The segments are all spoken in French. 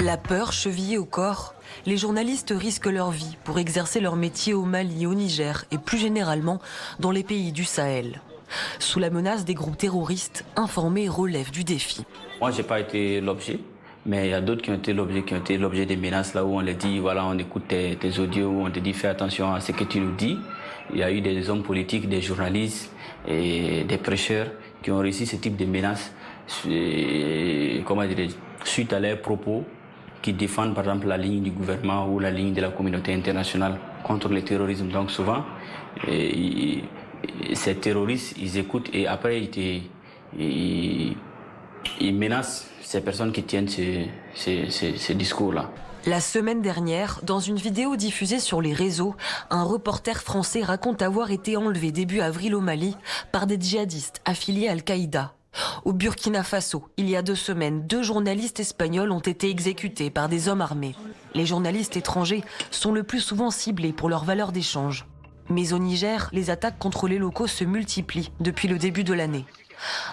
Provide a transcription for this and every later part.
La peur chevillée au corps, les journalistes risquent leur vie pour exercer leur métier au Mali, au Niger et plus généralement dans les pays du Sahel. Sous la menace des groupes terroristes, informer relève du défi. Moi, j'ai pas été l'objet, mais il y a d'autres qui ont été l'objet des menaces, là où on leur dit, voilà, on écoute tes audios, où on te dit, fais attention à ce que tu nous dis. Il y a eu des hommes politiques, des journalistes et des prêcheurs qui ont réussi ce type de menaces, suite à leurs propos, qui défendent par exemple la ligne du gouvernement ou la ligne de la communauté internationale contre le terrorisme. Donc souvent, ces terroristes, ils écoutent et après ils menacent ces personnes qui tiennent ces discours-là. La semaine dernière, dans une vidéo diffusée sur les réseaux, un reporter français raconte avoir été enlevé début avril au Mali par des djihadistes affiliés à Al-Qaïda. Au Burkina Faso, il y a 2 semaines, 2 journalistes espagnols ont été exécutés par des hommes armés. Les journalistes étrangers sont le plus souvent ciblés pour leur valeur d'échange. Mais au Niger, les attaques contre les locaux se multiplient depuis le début de l'année.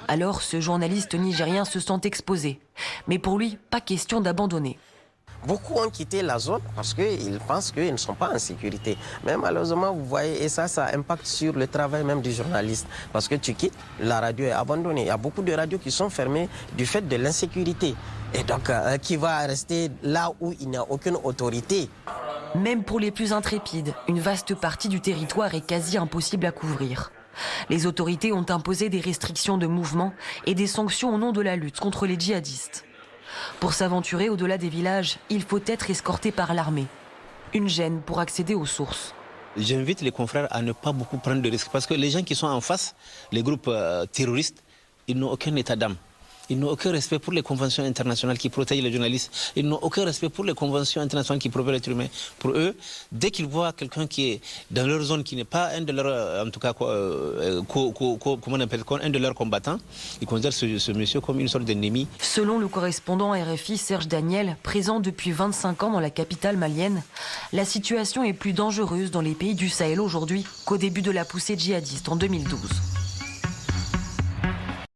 Alors, ce journaliste nigérien se sent exposé. Mais pour lui, pas question d'abandonner. Beaucoup ont quitté la zone parce qu'ils pensent qu'ils ne sont pas en sécurité. Mais malheureusement, vous voyez, et ça impacte sur le travail même du journaliste. Parce que tu quittes, la radio est abandonnée. Il y a beaucoup de radios qui sont fermées du fait de l'insécurité. Et donc, qui va rester là où il n'y a aucune autorité. Même pour les plus intrépides, une vaste partie du territoire est quasi impossible à couvrir. Les autorités ont imposé des restrictions de mouvement et des sanctions au nom de la lutte contre les djihadistes. Pour s'aventurer au-delà des villages, il faut être escorté par l'armée. Une gêne pour accéder aux sources. J'invite les confrères à ne pas beaucoup prendre de risques parce que les gens qui sont en face, les groupes terroristes, ils n'ont aucun état d'âme. Ils n'ont aucun respect pour les conventions internationales qui protègent les journalistes. Ils n'ont aucun respect pour les conventions internationales qui protègent l'être humain. Pour eux, dès qu'ils voient quelqu'un qui est dans leur zone, qui n'est pas un de leurs, en tout cas, comment on appelle, un de leurs combattants, ils considèrent ce monsieur comme une sorte d'ennemi. Selon le correspondant RFI Serge Daniel, présent depuis 25 ans dans la capitale malienne, la situation est plus dangereuse dans les pays du Sahel aujourd'hui qu'au début de la poussée djihadiste en 2012.